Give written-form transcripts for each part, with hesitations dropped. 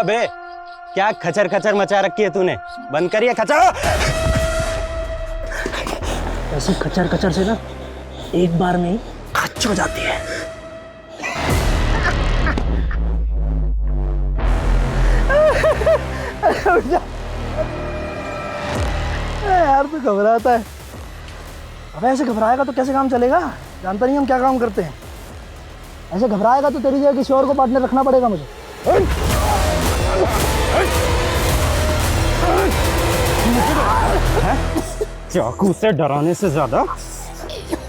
बे, क्या खचर खचर मचा रखी है तूने? बंद करिए खचर। ऐसी खचर खचर से ना एक बार में ही खच हो जाती है। यार तू घबराता है। अब ऐसे घबराएगा तो कैसे काम चलेगा? जानता नहीं हम क्या काम करते हैं। ऐसे घबराएगा तो तेरी जगह किसी और को पार्टनर रखना पड़ेगा मुझे। चाकू से डराने से ज्यादा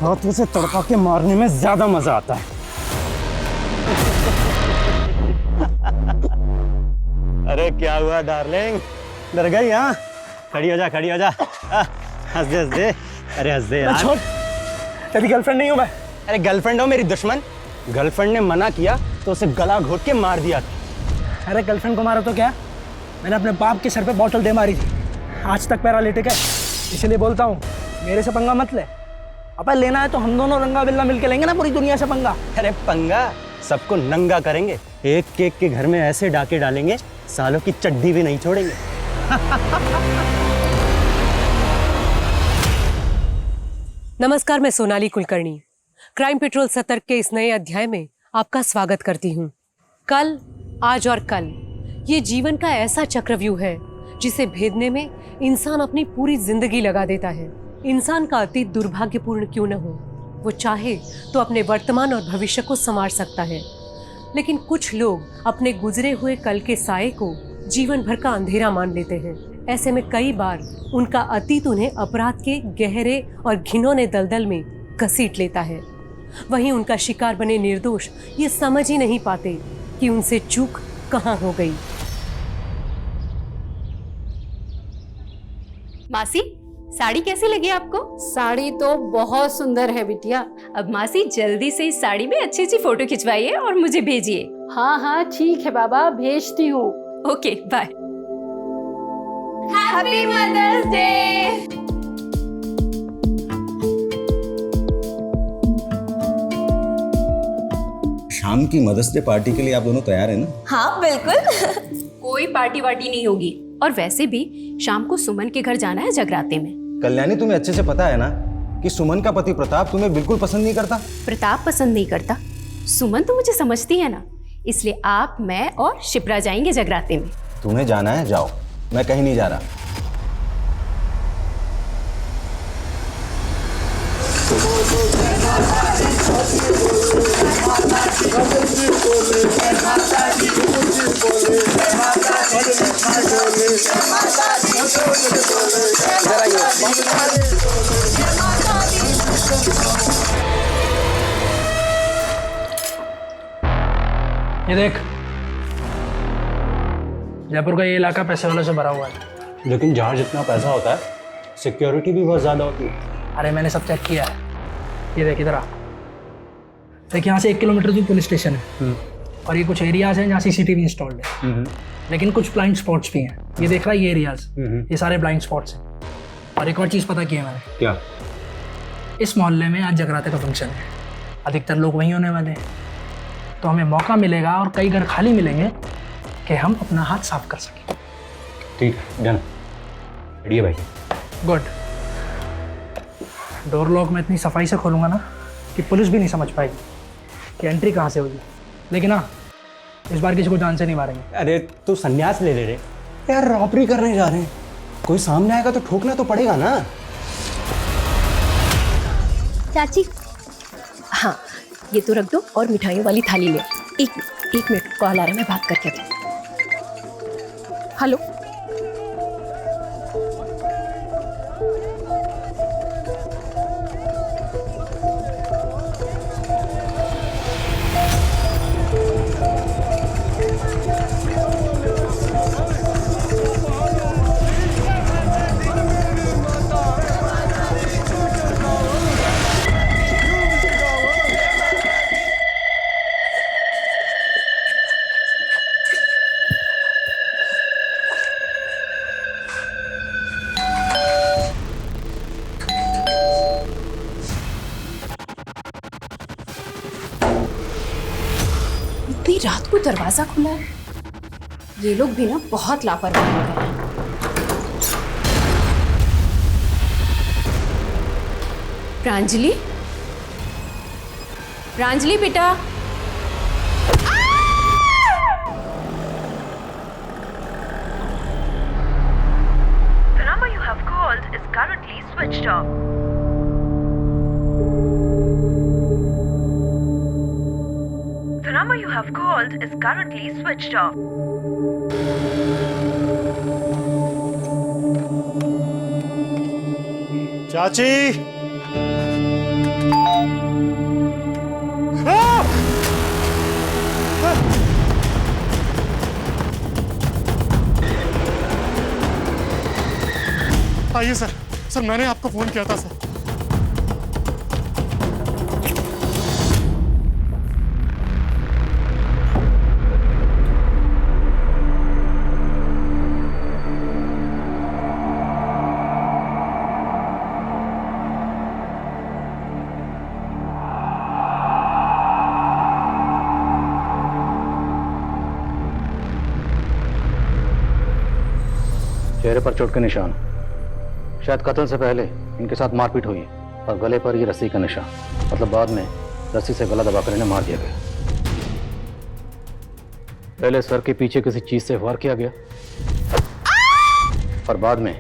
हाथों से तड़पा के मारने में ज्यादा मजा आता है। अरे क्या हुआ डार्लिंग, डर गई? हाँ, खड़ी हो जा, खड़ी हो जा। हंस दे, हंस दे। अरे हंस दे यार। छोड़, तेरी गर्लफ्रेंड नहीं हूँ मैं। अरे गर्लफ्रेंड हो मेरी दुश्मन। गर्लफ्रेंड ने मना किया तो उसे गला घोट के मार दिया। अरे गर्लफ्रेंड को मारा तो क्या, मैंने अपने बाप के सर पे बॉटल दे मारी थी। आज तक पैरालिटिक है, इसलिए बोलता हूँ मेरे से पंगा मत ले। अबे लेना है तो हम दोनों रंगा बिल्ला मिलके लेंगे ना पूरी दुनिया से पंगा। अरे पंगा सबको नंगा करेंगे, एक केक के घर में ऐसे डाके डालेंगे सालों की चड्डी भी नहीं छोड़ेंगे। नमस्कार, मैं सोनाली कुलकर्णी क्राइम पेट्रोल सतर्क के इस नए अध्याय में आपका स्वागत करती हूँ। कल, आज और कल ये जीवन का ऐसा चक्रव्यूह है जिसे भेदने में इंसान अपनी पूरी जिंदगी लगा देता है। इंसान का अतीत दुर्भाग्यपूर्ण क्यों न हो, वो चाहे तो अपने वर्तमान और भविष्य को संवार सकता है, लेकिन कुछ लोग अपने गुजरे हुए कल के साये को जीवन भर का अंधेरा मान लेते हैं। ऐसे में कई बार उनका अतीत उन्हें अपराध के गहरे और घिनौने दलदल में घसीट लेता है। वहीं उनका शिकार बने निर्दोष ये समझ ही नहीं पाते कि उनसे चूक कहाँ हो गई। मासी, साड़ी कैसी लगी आपको? साड़ी तो बहुत सुंदर है बिटिया। अब मासी जल्दी से इस साड़ी में अच्छी अच्छी फोटो खिंचवाइए और मुझे भेजिए। हाँ हाँ ठीक है बाबा, भेजती हूँ। Okay, bye. Happy mother's day. शाम की मदर्स डे पार्टी के लिए आप दोनों तैयार हैं ना? हाँ बिल्कुल। कोई पार्टी वार्टी नहीं होगी, और वैसे भी शाम को सुमन के घर जाना है जगराते में। कल्याणी, तुम्हें अच्छे से पता है ना कि सुमन का पति प्रताप तुम्हें बिल्कुल पसंद नहीं करता। प्रताप पसंद नहीं करता? सुमन तो मुझे समझती है ना, इसलिए आप, मैं और शिप्रा जाएंगे जगराते में। तुम्हें जाना है जाओ, मैं कहीं नहीं जा रहा। ये देख, जयपुर का ये इलाका पैसे वालों से भरा हुआ है। लेकिन जहाँ जितना पैसा होता है सिक्योरिटी भी बहुत ज्यादा होती है। अरे मैंने सब चेक किया है। ये देख इधर आ। देख, यहाँ से 1 किलोमीटर दूर पुलिस स्टेशन है और ये कुछ एरियाज हैं जहाँ सीसीटीवी इंस्टॉल्ड है, लेकिन कुछ ब्लाइंड स्पॉट्स भी हैं। ये देख रहा है, ये एरियाज, ये सारे ब्लाइंड स्पॉट्स हैं। और एक और चीज़ पता की है मैंने। क्या? इस मोहल्ले में आज जगराते का फंक्शन है, अधिकतर लोग वहीं होने वाले हैं, तो हमें मौका मिलेगा और कई घर खाली मिलेंगे कि हम अपना हाथ साफ कर सकें। ठीक है, डन। बढ़िया भाई। गुड। डोर लॉक में इतनी सफाई से खोलूँगा ना कि पुलिस भी नहीं समझ पाएगी कि एंट्री कहाँ से होगी। लेकिन हाँ, इस बार किसी को जान से नहीं मारेंगे। अरे तू संन्यास ले ले रे यार, रॉबरी करने जा रहे हैं, कोई सामने आएगा तो ठोकना तो पड़ेगा ना। चाची, हाँ ये तो रख दो और मिठाइयों वाली थाली ले। एक मिनट, कॉल आ रहा है, मैं बात करके आती हूँ। हेलो, इतनी रात को दरवाजा खुला है, ये लोग भी ना बहुत लापरवाही हैं। प्रांजलि, प्रांजलि बेटा, The number you have called is currently switched off. The number you have called is currently switched off. चाची आइए सर। सर मैंने आपको फोन किया था सर। चेहरे पर चोट के निशान, शायद कत्ल से पहले इनके साथ मारपीट हुई है, और गले पर ये रस्सी का निशान, मतलब बाद में रस्सी से गला दबाकर इन्हें मार दिया गया। पहले सर के पीछे किसी चीज से वार किया गया और बाद में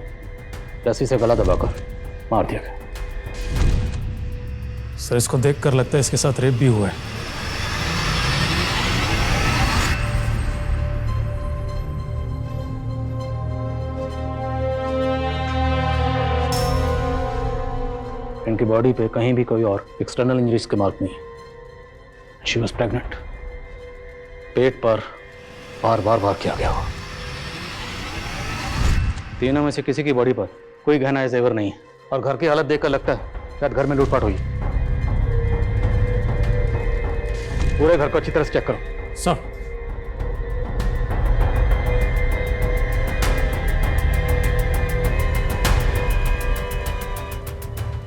रस्सी से गला दबाकर मार दिया गया। सर इसको देखकर लगता है इसके साथ रेप भी हुआ है। इनकी बॉडी पे कहीं भी कोई और एक्सटर्नल इंजरीज के मार्क नहीं है। She was pregnant. पेट पर बार बार वार किया गया हो। तीनों में से किसी की बॉडी पर कोई गहना या जेवर नहीं है, और घर की हालत देखकर लगता है शायद घर में लूटपाट हुई। पूरे घर को अच्छी तरह से चेक करो। सर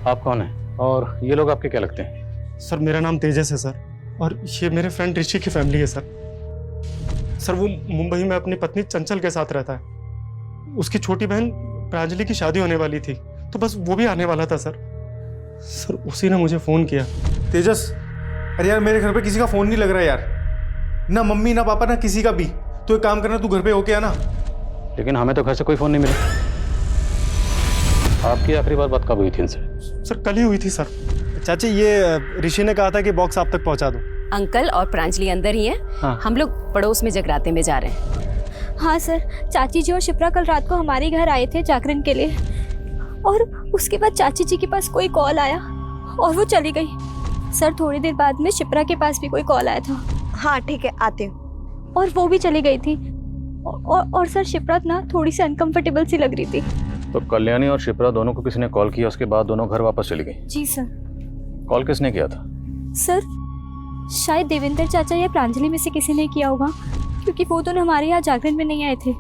आप कौन हैं और ये लोग आपके क्या लगते हैं? सर मेरा नाम तेजस है सर, और ये मेरे फ्रेंड ऋषि की फैमिली है सर। सर वो मुंबई में अपनी पत्नी चंचल के साथ रहता है। उसकी छोटी बहन प्रांजलि की शादी होने वाली थी, तो बस वो भी आने वाला था सर। सर उसी ने मुझे फ़ोन किया। तेजस, अरे यार मेरे घर पे किसी का फ़ोन नहीं लग रहा यार, ना मम्मी ना पापा ना किसी का भी। तो एक काम करना, तू घर पे होके आना। लेकिन हमें तो घर से कोई फ़ोन नहीं मिला। आपकी आखिरी बात कब हुई थी इनसे? सर कल ही हुई थी सर। चाची ये ऋषि ने कहा था कि बॉक्स आप तक पहुंचा दो। अंकल और प्रांजलि अंदर ही हैं। हाँ। हम लोग पड़ोस में जगराते में जा रहे हैं। हाँ सर, चाची जी और शिप्रा कल रात को हमारे घर आए थे जागरण के लिए, और उसके बाद चाची जी के पास कोई कॉल आया और वो चली गई। सर थोड़ी देर बाद में शिप्रा के पास भी कोई कॉल आया था। हाँ ठीक है, आते हूँ। और वो भी चली गई थी। और सर शिप्रा ना थोड़ी सी अनकंफर्टेबल सी लग रही थी। तो कल्याणी और शिप्रा दोनों को किसी ने कॉल किया, उसके बाद दोनों घर वापस चली गई? जी सर। कॉल किसने किया था? सर शायद देवेंद्र चाचा या प्रांजलि में से किसी ने किया होगा, क्योंकि वो दोनों हमारे यहाँ जागरण में नहीं आए थे।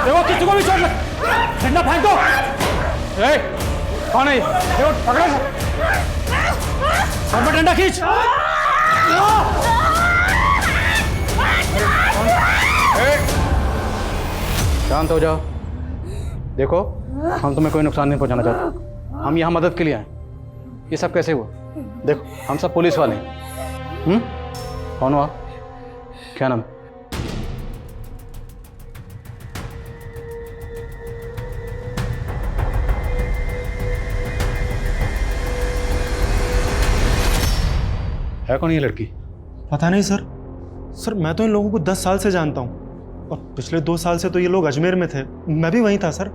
देखो किसी को भी चोट लग, डंडा फेंक दो। कौन है ये? देखो पकड़ो सर में डंडा खींच। शांत हो जाओ। देखो हम तुम्हें कोई नुकसान नहीं पहुंचाना चाहते, हम यहाँ मदद के लिए आए। ये सब कैसे हुआ? देखो हम सब पुलिस वाले हैं। कौन हो आप? क्या नाम? है कौन ये लड़की? पता नहीं सर। सर मैं तो इन लोगों को 10 साल से जानता हूँ, और पिछले 2 साल से तो ये लोग अजमेर में थे, मैं भी वहीं था सर।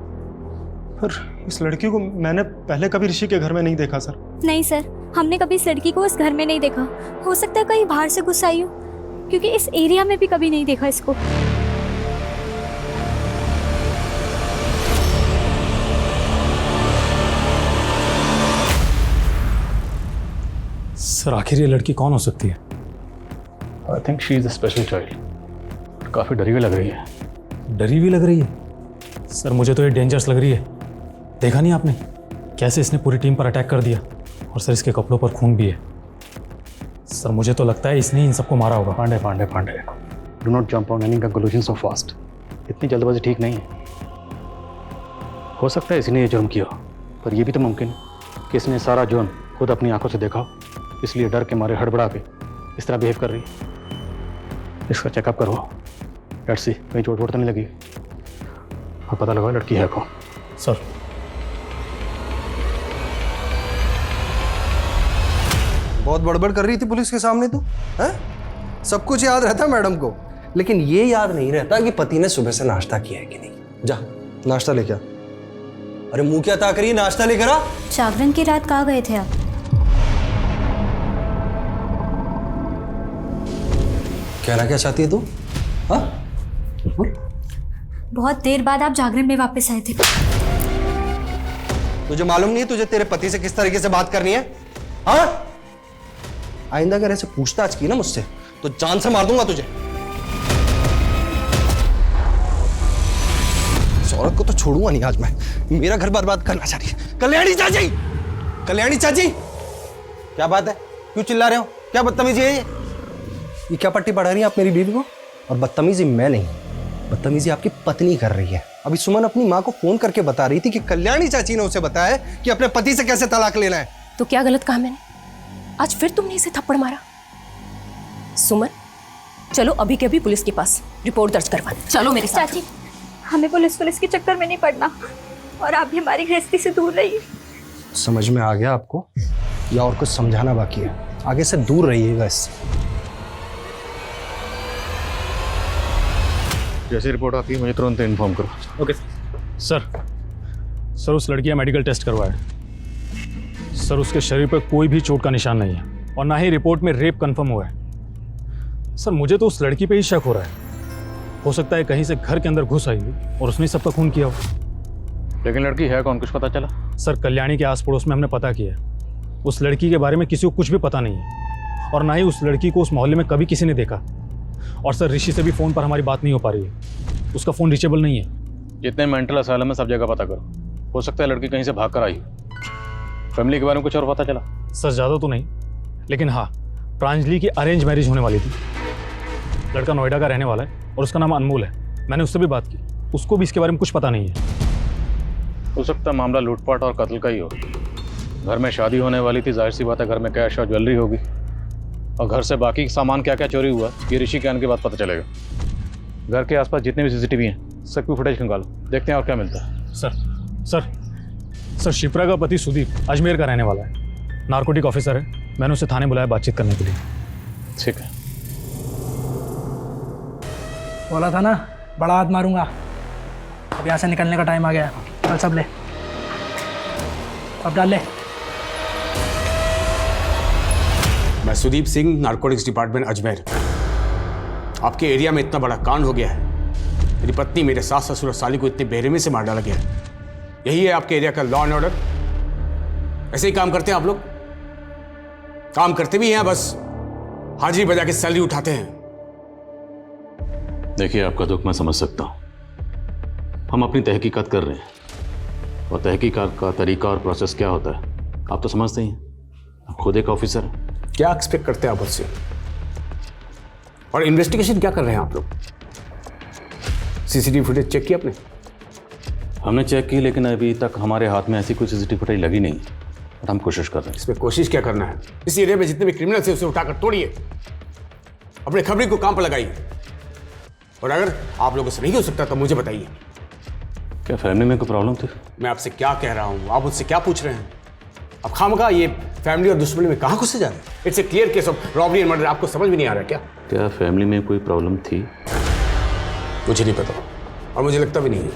पर इस लड़की को मैंने पहले कभी ऋषि के घर में नहीं देखा सर। नहीं सर, हमने कभी इस लड़की को इस घर में नहीं देखा। हो सकता है कहीं बाहर से घुस आई हो, क्योंकि इस एरिया में भी कभी नहीं देखा इसको। सर सर आखिर ये लड़की कौन हो सकती है? I think she is a special child. काफ़ी डरी हुई लग रही है। डरी हुई लग रही है? सर मुझे तो ये डेंजरस लग रही है। देखा नहीं आपने कैसे इसने पूरी टीम पर अटैक कर दिया, और सर इसके कपड़ों पर खून भी है। सर मुझे तो लगता है इसने इन सबको मारा होगा। Pandey Pandey Pandey, do not jump on any conclusion so fast. इतनी जल्दबाजी ठीक नहीं है। हो सकता है इसने ये जुर्म किया, पर यह भी तो मुमकिन है कि इसने सारा जुर्म खुद अपनी आंखों से देखा, इसलिए डर के मारे हड़बड़ा के इस तरह बिहेव कर रही है। इसका चेकअप करो, लेट्स सी कहीं चोट वोट तो नहीं लगी, और पता लगा लड़की है कौन। सर बहुत बड़बड़ कर रही थी पुलिस के सामने तू, हैं? सब कुछ याद रहता मैडम को, लेकिन ये याद नहीं रहता कि पति ने सुबह से नाश्ता किया है कि नहीं। जा नाश्ता लेके आ। अरे मुंह क्या ताक रही है, नाश्ता लेकर आ। जागरण की रात कहाँ गए थे आप? कहना क्या चाहती है तू? हाँ? बहुत देर बाद आप जागरण में वापस आए थे। तुझे मालूम नहीं है तुझे तेरे पति से किस तरीके से बात करनी है? हाँ? आइंदा अगर ऐसे पूछताछ की ना मुझसे तो जान से मार दूंगा तुझे। इस औरत को तो छोड़ूंगा नहीं आज मैं। मेरा घर बर्बाद करना चाह रही है। कल्याणी चाची, कल्याणी चाची, क्या बात है? क्यों चिल्ला रहे हो? क्या बदतमीजी है ये क्या पट्टी पढ़ा रही है आप मेरी बीवी को? और बदतमीजी मैं नहीं, बदतमीजी आपकी पत्नी कर रही है। अभी सुमन अपनी माँ को फोन करके बता रही थी कि कल्याणी चाची ने उसे बताया कि अपने पति से कैसे तलाक लेना है। तो क्या गलत कहा मैंने? आज फिर तुमने इसे थप्पड़ मारा। सुमन चलो अभी के अभी पुलिस के पास रिपोर्ट दर्ज करवाने। चलो मेरे साथ। चाची हमें पुलिस के चक्कर में नहीं पड़ना, और आप भी हमारी गृहस्थी से दूर रहिए। समझ में आ गया आपको, या और कुछ समझाना बाकी है? आगे से दूर रहिएगा इससे। जैसे रिपोर्ट आती है मुझे तुरंत इन्फॉर्म करो। Okay sir. सर उस लड़की का मेडिकल टेस्ट करवाया। सर उसके शरीर पर कोई भी चोट का निशान नहीं है, और ना ही रिपोर्ट में रेप कंफर्म हुआ है। सर मुझे तो उस लड़की पे ही शक हो रहा है। हो सकता है कहीं से घर के अंदर घुस आई हो और उसने सबका खून किया हो। लेकिन लड़की है कौन, कुछ पता चला? सर कल्याणी के आस पड़ोस में हमने पता किया है। उस लड़की के बारे में किसी को कुछ भी पता नहीं है, और ना ही उस लड़की को उस मोहल्ले में कभी किसी ने देखा। और सर ऋषि से भी फ़ोन पर हमारी बात नहीं हो पा रही है, उसका फ़ोन रीचेबल नहीं है। जितने मेंटल असाइलम है सब जगह पता करो, हो सकता है लड़की कहीं से भाग कर आई हो। फैमिली के बारे में कुछ और पता चला? सर ज़्यादा तो नहीं, लेकिन हाँ प्रांजलि की अरेंज मैरिज होने वाली थी। लड़का नोएडा का रहने वाला है और उसका नाम अनमोल है। मैंने उससे भी बात की, उसको भी इसके बारे में कुछ पता नहीं है। हो सकता है मामला लूटपाट और कत्ल का ही हो। घर में शादी होने वाली थी, जाहिर सी बात है घर में कैश और ज्वेलरी होगी, और घर से बाकी सामान क्या क्या चोरी हुआ ये ऋषि के आने के बाद पता चलेगा। घर के आसपास जितने भी सीसीटीवी हैं सबकी फुटेज निकालो, देखते हैं और क्या मिलता है। सर शिप्रा का पति सुदीप अजमेर का रहने वाला है, नार्कोटिक ऑफिसर है। मैंने उसे थाने बुलाया बातचीत करने के लिए। ठीक है। बोला था ना बड़ा हाथ मारूंगा। अब यहाँ से निकलने का टाइम आ गया। चल सब ले, अब डाल ले। मैं सुदीप सिंह, नार्कोटिक्स डिपार्टमेंट अजमेर। आपके एरिया में इतना बड़ा कांड हो गया है, मेरी पत्नी, मेरे सास ससुर और साली को इतने बेरहमी से मार डाला गया है। यही है आपके एरिया का लॉ एंड ऑर्डर? ऐसे ही काम करते हैं आप लोग? काम करते भी हैं, बस हाजिरी बजा के सैलरी उठाते हैं। देखिए आपका दुख मैं समझ सकता हूं। हम अपनी तहकीकात कर रहे हैं, और तहकीकात का तरीका और प्रोसेस क्या होता है आप तो समझते ही हैं। आप खुद एक ऑफिसर हैं। क्या एक्सपेक्ट करते हैं आप मुझसे? और इन्वेस्टिगेशन क्या कर रहे हैं आप लोग? सीसीटीवी फुटेज चेक किया आपने? हमने चेक की, लेकिन अभी तक हमारे हाथ में ऐसी कोई सीसीटीवी फुटेज लगी नहीं, और हम कोशिश कर रहे हैं। इसमें कोशिश क्या करना है? इस एरिया में जितने भी क्रिमिनल थे उसे उठाकर तोड़िए, अपने खबरी को काम पर लगाइए, और अगर आप लोगों से नहीं हो सकता तो मुझे बताइए। क्या फैमिली में कोई प्रॉब्लम थी? मैं आपसे क्या कह रहा हूँ, आप मुझसे क्या पूछ रहे हैं? अब खामखा ये फैमिली और दुश्मनी में कहाँ घुसे जा रहे हैं? It's a clear case of robbery and murder. आपको समझ में नहीं आ रहा क्या? क्या फैमिली में कोई प्रॉब्लम थी? मुझे नहीं पता, और मुझे लगता भी नहीं है।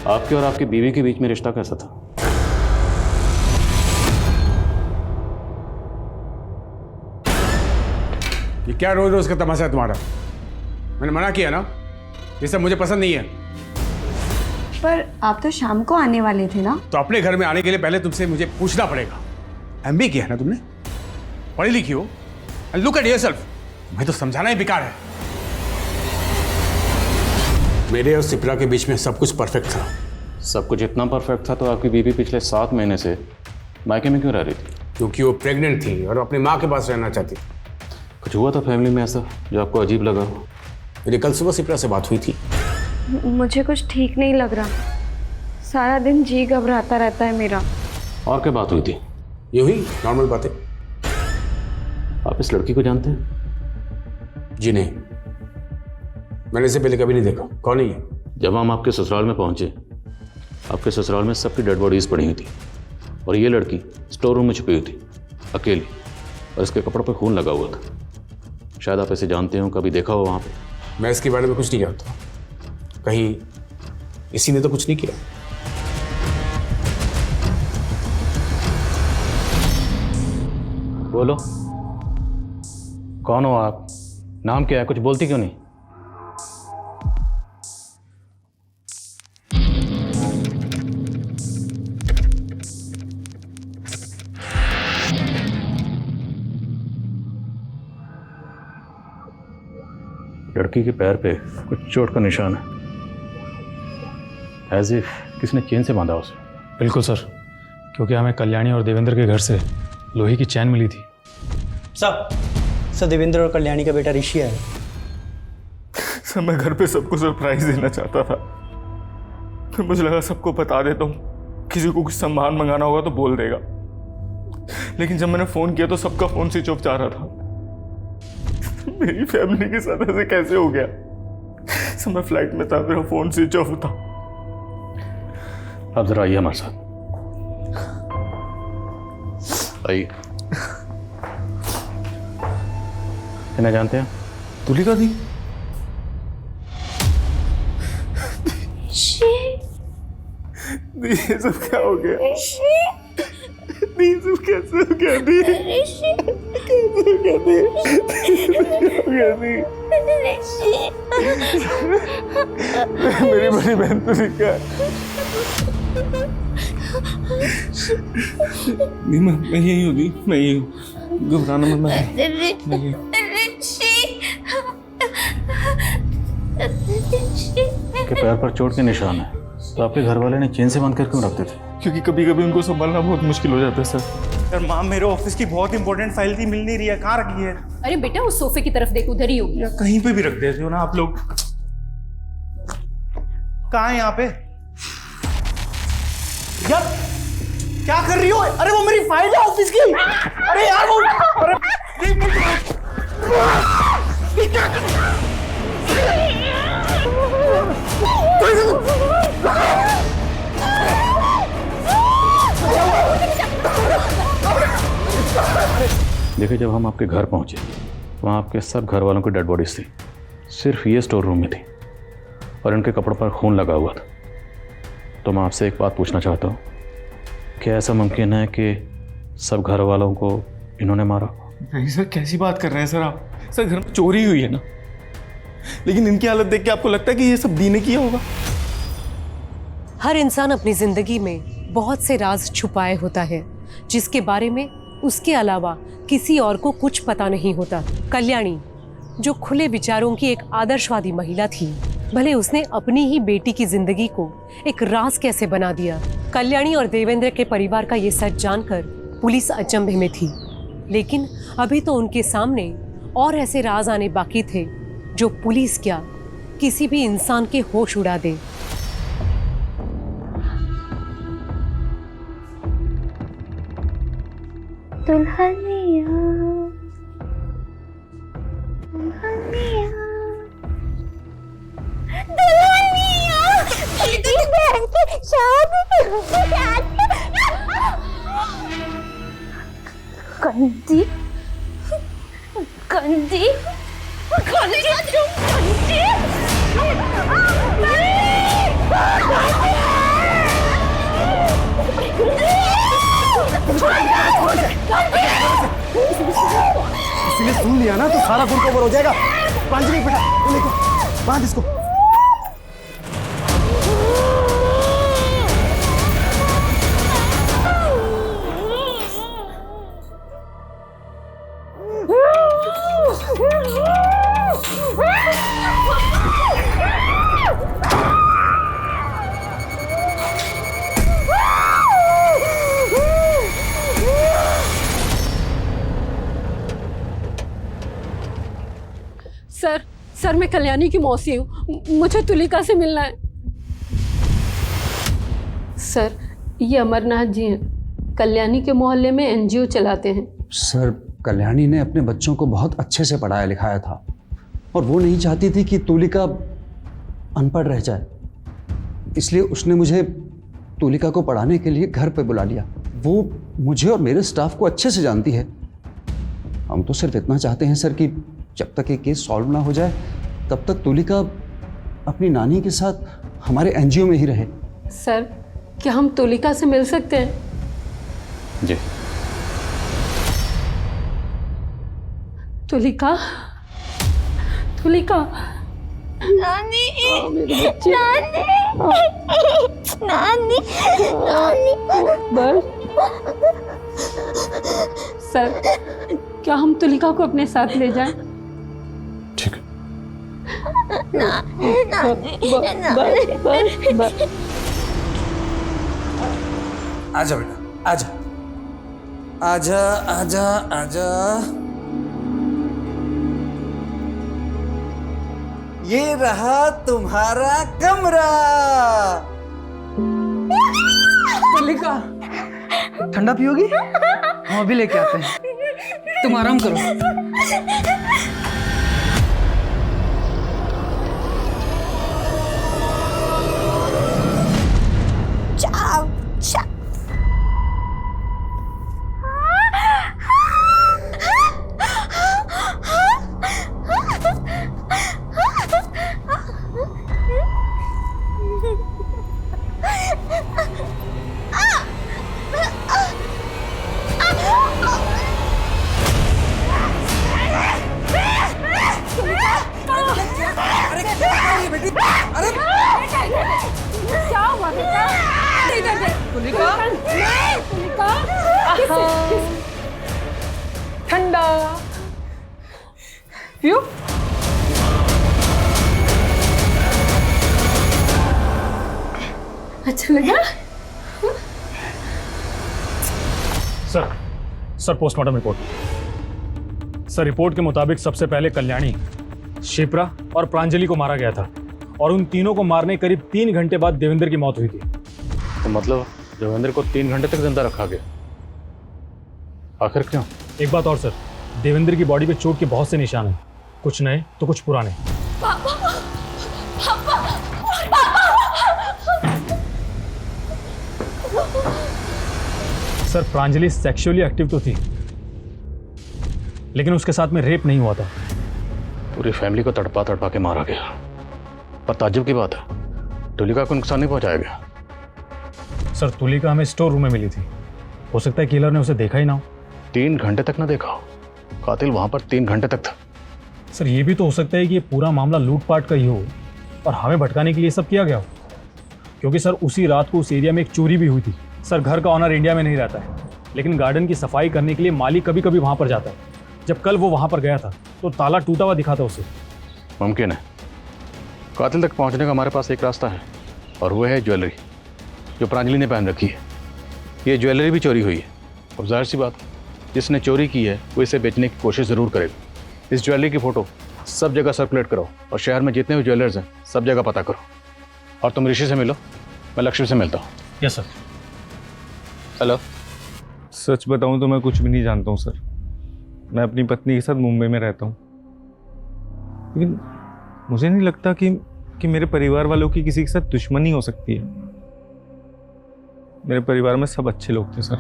आपके और आपकी बीवी के बीच में रिश्ता कैसा था? ये क्या रोज रोज का तमाशा है तुम्हारा? मैंने मना किया ना, ये सब मुझे पसंद नहीं है। पर आप तो शाम को आने वाले थे ना? तो अपने घर में आने के लिए पहले तुमसे मुझे पूछना पड़ेगा। एमबी किया है ना तुमने, पढ़ी लिखी हो, एंड लुक एट योरसेल्फ। मैं तो समझाना ही बेकार है। मेरे और सिप्रा के बीच में सब कुछ परफेक्ट था। सब कुछ इतना परफेक्ट था तो आपकी बीवी पिछले 7 महीने से मायके में क्यों रह रही थी? क्योंकि वो प्रेग्नेंट थी और अपनी माँ के पास रहना चाहती। कुछ हुआ था फैमिली में ऐसा जो आपको अजीब लगा हो? मेरी कल सुबह सिप्रा से बात हुई थी। मुझे कुछ ठीक नहीं लग रहा, सारा दिन जी घबराता रहता है मेरा। और क्या बात हुई थी? यूं ही नॉर्मल बातें। आप इस लड़की को जानते हैं? जी नहीं, मैंने इसे पहले कभी नहीं देखा। कौन है ये? जब हम आपके ससुराल में पहुंचे, आपके ससुराल में सबकी डेड बॉडीज पड़ी हुई थी और ये लड़की स्टोर रूम में छुपी हुई थी अकेली, और इसके कपड़ों पर खून लगा हुआ था। शायद आप इसे जानते हो, कभी देखा हो वहाँ पे? मैं इसके बारे में कुछ नहीं जानता। कहीं इसी ने तो कुछ नहीं किया। बोलो, कौन हो आप? नाम क्या है? कुछ बोलती क्यों नहीं? लड़की के पैर पे कुछ चोट का निशान है, एज इफ किसने चेन से बांधा उसे। बिल्कुल सर, क्योंकि हमें कल्याणी और देवेंद्र के घर से लोहे की चैन मिली थी। सर देवेंद्र और कल्याणी का बेटा ऋषि है। सर मैं घर पे सबको सरप्राइज देना चाहता था, फिर मुझे लगा सबको बता देता हूँ, किसी को कुछ सामान मंगाना होगा तो बोल देगा। लेकिन जब मैंने फ़ोन किया तो सबका फ़ोन स्विच ऑफ जा रहा था। मेरी फैमिली के साथ ऐसे कैसे हो गया? सर मैं फ्लाइट में था, मेरा फ़ोन स्विच ऑफ था। आप जरा आइए हमारे साथ, आइए। इन्हें जानते हैं? तुलिका दी? ये सब क्या हो गया? ये सब कैसे हो गया? कैसे हो गया? मेरी बड़ी बहन तुलिका। नहीं मैं यही हूँ दी, मैं यही हूँ, घबराना मत। मैं के पैर पर चोट के निशान है, तो आपके घर वाले ने चेन से बांध कर क्यों रखते थे? क्योंकि कभी कभी उनको संभालना बहुत मुश्किल हो जाता है सर। यार माँ, मेरे ऑफिस की बहुत इंपॉर्टेंट फाइल थी, मिल नहीं रही है। कहाँ रखी है? अरे बेटा उस सोफे की तरफ देख, उधर ही होगी। या कहीं पे भी रख देते हो ना आप लोग। कहाँ है यहाँ पे? यार क्या कर रही हो? अरे वो मेरी फाइल है ऑफिस की। अरे यार वो, अरे देखिए, जब हम आपके घर पहुंचे वहाँ आपके सब घर वालों की डेड बॉडीज थी, सिर्फ ये स्टोर रूम में थी और इनके कपड़ों पर खून लगा हुआ था। तो मैं आपसे एक बात पूछना चाहता हूँ, क्या ऐसा मुमकिन है कि सब घर वालों को इन्होंने मारा? नहीं सर, कैसी बात कर रहे हैं सर आप? सर घर में चोरी हुई है ना, लेकिन इनकी हालत देख के आपको लगता है कि ये सब दी ने किया होगा? हर इंसान अपनी जिंदगी में बहुत से राज छुपाए होता है, जिसके बारे में उसके अलावा किसी और को कुछ पता नहीं होता। कल्याणी, जो खुले विचारों की एक आदर्शवादी महिला थी, भले उसने अपनी ही बेटी की जिंदगी को एक राज कैसे बना दिया। कल्याणी और देवेंद्र के परिवार का ये सच जानकर पुलिस अचंभे में थी, लेकिन अभी तो उनके सामने और ऐसे राज आने बाकी थे जो पुलिस क्या, किसी भी इंसान के होश उड़ा दे। दुल्हनिया दुल्हनिया दुल्हनिया तेरी बहन की शादी गंदी गंदी गंदी इसने सुन लिया ना तो सारा गुड़ कवर हो जाएगा। प्रांजलि बेटा, वो लेको, बांध इसको। सर मैं कल्याणी की मौसी हूँ, मुझे तुलिका से मिलना है। सर ये अमरनाथ जी हैं, कल्याणी के मोहल्ले में एनजीओ चलाते हैं। सर कल्याणी ने अपने बच्चों को बहुत अच्छे से पढ़ाया लिखाया था और वो नहीं चाहती थी कि तुलिका अनपढ़ रह जाए, इसलिए उसने मुझे तुलिका को पढ़ाने के लिए घर पे बुला लिया। वो मुझे और मेरे स्टाफ को अच्छे से जानती है। हम तो सिर्फ इतना चाहते हैं सर कि जब तक ये केस सॉल्व ना हो जाए तब तक तुलिका अपनी नानी के साथ हमारे एनजीओ में ही रहे। सर क्या हम तुलिका से मिल सकते हैं? जी। तुलिका, नानी, नानी, बस सर क्या हम तुलिका को अपने साथ ले जाएं? ठीक है। आजा बेटा, आजा आजा आजा आजा। ये रहा तुम्हारा कमरा। तुलिका ठंडा पियोगी? हम अभी लेके आते हैं, तुम आराम करो। क्या हुआ बेटा? तुलिका, ठंडा पियो। अच्छा लगा? Sir postmortem report. Sir report के मुताबिक सबसे पहले कल्याणी, शिप्रा और प्रांजलि को मारा गया था और उन तीनों को मारने करीब 3 घंटे बाद देवेंद्र की मौत हुई थी। तो मतलब देवेंद्र को 3 घंटे तक जिंदा रखा गया, आखिर क्यों? एक बात और सर, देवेंद्र की बॉडी पे चोट के बहुत से निशान हैं, कुछ नए तो कुछ पुराने। सर प्रांजलि सेक्सुअली एक्टिव तो थी, लेकिन उसके साथ में रेप नहीं हुआ था। पूरी फैमिली को तड़पा तड़पा के मारा गया। पर ताज्जुब की बात है, तुलिका को नुकसान नहीं पहुंचाया गया। सर तुलिका हमें स्टोर रूम में मिली थी, हो सकता है किलर ने उसे देखा ही ना हो। 3 घंटे तक ना देखा हो, कातिल वहां पर 3 घंटे तक था। सर ये भी तो हो सकता है कि ये पूरा मामला लूटपाट का ही हो और हमें भटकाने के लिए सब किया गया हो, क्योंकि सर उसी रात को उस एरिया में एक चोरी भी हुई थी। सर घर का ऑनर इंडिया में नहीं रहता है, लेकिन गार्डन की सफाई करने के लिए माली कभी कभी वहाँ पर जाता है। जब कल वो वहाँ पर गया था तो ताला टूटा हुआ दिखा था उसे। मुमकिन है। कातिल तक पहुँचने का हमारे पास एक रास्ता है और वो है ज्वेलरी जो प्रांजलि ने पहन रखी है। ये ज्वेलरी भी चोरी हुई है और जाहिर सी बात, जिसने चोरी की है वो इसे बेचने की कोशिश ज़रूर करेगा। इस ज्वेलरी की फ़ोटो सब जगह सर्कुलेट करो और शहर में जितने भी ज्वेलर्स हैं सब जगह पता करो। और तुम ऋषि से मिलो, मैं लक्ष्मी से मिलता हूँ। Yes sir. हेलो। सच बताऊं तो मैं कुछ भी नहीं जानता हूं सर। मैं अपनी पत्नी के साथ मुंबई में रहता हूं, लेकिन मुझे नहीं लगता कि मेरे परिवार वालों की किसी के साथ दुश्मनी हो सकती है। मेरे परिवार में सब अच्छे लोग थे सर,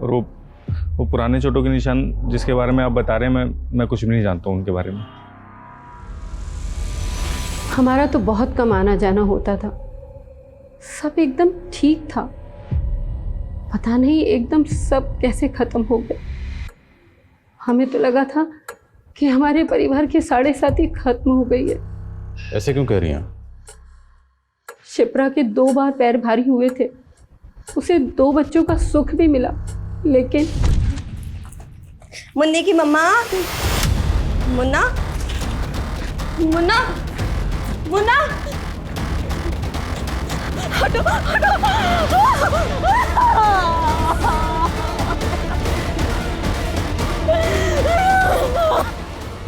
और वो पुराने चोटों के निशान जिसके बारे में आप बता रहे हैं, मैं कुछ भी नहीं जानता हूं उनके बारे में। हमारा तो बहुत कम आना जाना होता था, सब एकदम ठीक था। पता नहीं एकदम सब कैसे खत्म हो गए। हमें तो लगा था कि हमारे परिवार की 7.5 खत्म हो गई है। ऐसे क्यों कह रही हैं? शिप्रा के 2 बार पैर भारी हुए थे, उसे 2 बच्चों का सुख भी मिला, लेकिन मुन्नी की मम्मा, मुन्ना, मुन्ना, मुन्ना, हटो, हटो।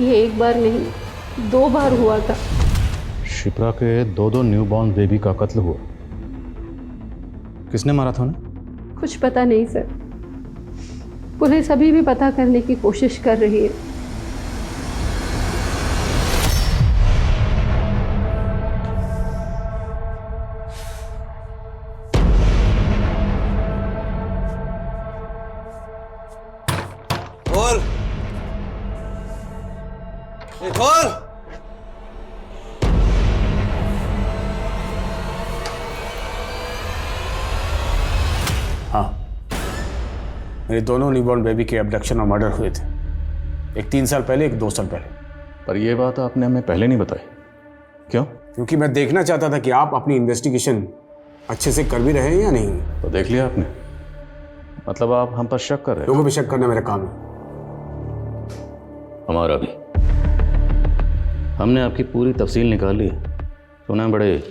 ये एक बार नहीं 2 बार हुआ था। शिप्रा के 2 न्यूबॉर्न बेबी का कत्ल हुआ। किसने मारा था उन्हें? कुछ पता नहीं सर, पुलिस अभी भी पता करने की कोशिश कर रही है। खोल, ये खोल। हाँ, मेरे दोनों न्यूबॉर्न बेबी के एब्डक्शन और मर्डर हुए थे। एक 3 साल पहले, एक 2 साल पहले। पर यह बात आपने हमें पहले नहीं बताई। क्यों? क्योंकि मैं देखना चाहता था कि आप अपनी इन्वेस्टिगेशन अच्छे से कर भी रहे हैं या नहीं। तो देख लिया आपने? मतलब आप हम पर शक कर रहे हैं? लोगों पर शक करना मेरा काम है। हमारा भी। हमने आपकी पूरी तफसील निकाल ली है। सुना है बड़े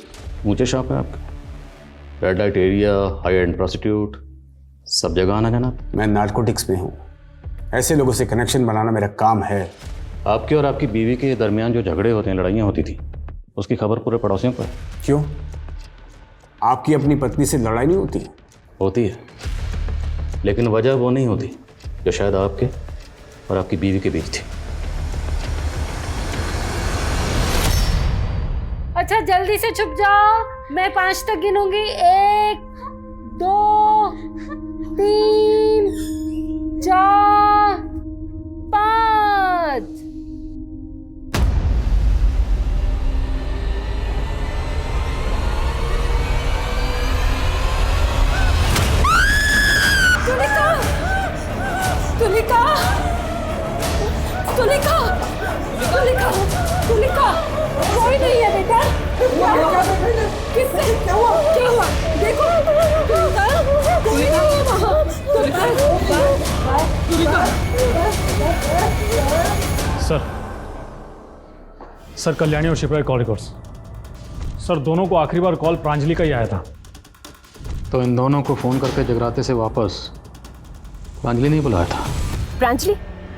ऊंचे शौक है आपके। Red light area, high and prostitute, सब जगह आना जाना। मैं नार्कोटिक्स में हूँ। ऐसे लोगों से कनेक्शन बनाना मेरा काम है। आपके और आपकी बीवी के दरमियान जो झगड़े होते हैं, लड़ाइयाँ होती थी, उसकी खबर पूरे पड़ोसियों को है। क्यों? आपकी अपनी पत्नी से लड़ाई नहीं होती? होती है, लेकिन वजह वो नहीं होती जो शायद आपके और आपकी बीवी के बीच थी। अच्छा जल्दी से छुप जाओ, मैं 5 तक गिनूंगी। 1 2 3 4 5। तुलिका, तुलिका, तुलिका, तुलिका, तुलिका, कोई नहीं है बेटा। किससे? क्या हुआ? क्या हुआ? देखो, कोई नहीं है वहाँ। सर कल्याणी और शिप्रा के कॉल रिकॉर्ड्स। सर दोनों को आखिरी बार कॉल प्रांजलि का ही आया था। तो इन दोनों को फ़ोन करके जगराते से वापस प्रांजलि नहीं बुलाया था? प्रांजलि,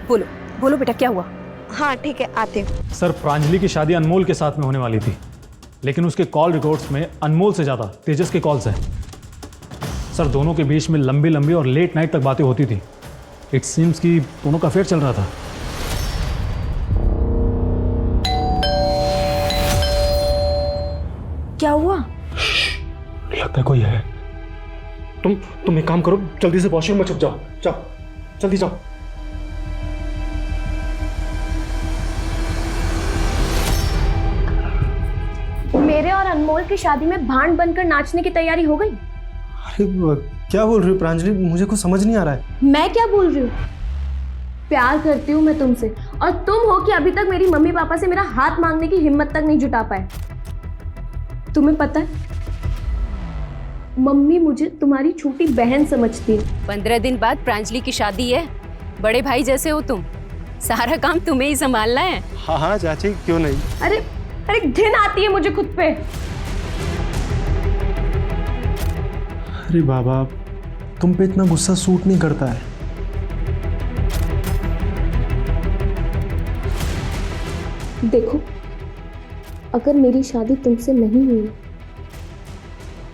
बोलो बोलो बेटा, क्या हुआ? हाँ ठीक है, आते हैं। सर प्रांजलि की शादी अनमोल के साथ में होने वाली थी, लेकिन उसके कॉल रिकॉर्ड्स में अनमोल से ज़्यादा तेजस के कॉल्स हैं। सर दोनों के बीच में लंबी लंबी और लेट नाइट तक बातें होती थी। इट सीम्स कि दोनों का अफेयर चल रहा था। क्या हुआ? लगता है कोई है। तुम एक काम करो, जल्दी से वॉशरूम में छुप जाओ। जाओ, जल्दी जाओ। मेरे और अनमोल की शादी में भांड बनकर नाचने की तैयारी हो गई। अरे क्या बोल रही हो प्रांजलि? मुझे कुछ समझ नहीं आ रहा है। मैं क्या बोल रही हूँ? प्यार करती हूँ मैं तुमसे, और तुम हो कि अभी तक मेरी मम्मी पापा से मेरा हाथ मांगने की हिम्मत तक नहीं जुटा पाए। तुम्हें पता है, मम्मी मुझे तुम्हारी छोटी बहन समझती है। 15 दिन बाद प्रांजलि की शादी है, बड़े भाई जैसे हो तुम, सारा काम तुम्हें ही संभालना है। हाँ हाँ चाची, क्यों नहीं। अरे अरे घिन आती है मुझे खुद पे। अरे बाबा, तुम पे इतना गुस्सा सूट नहीं करता है। देखो, अगर मेरी शादी तुमसे नहीं हुई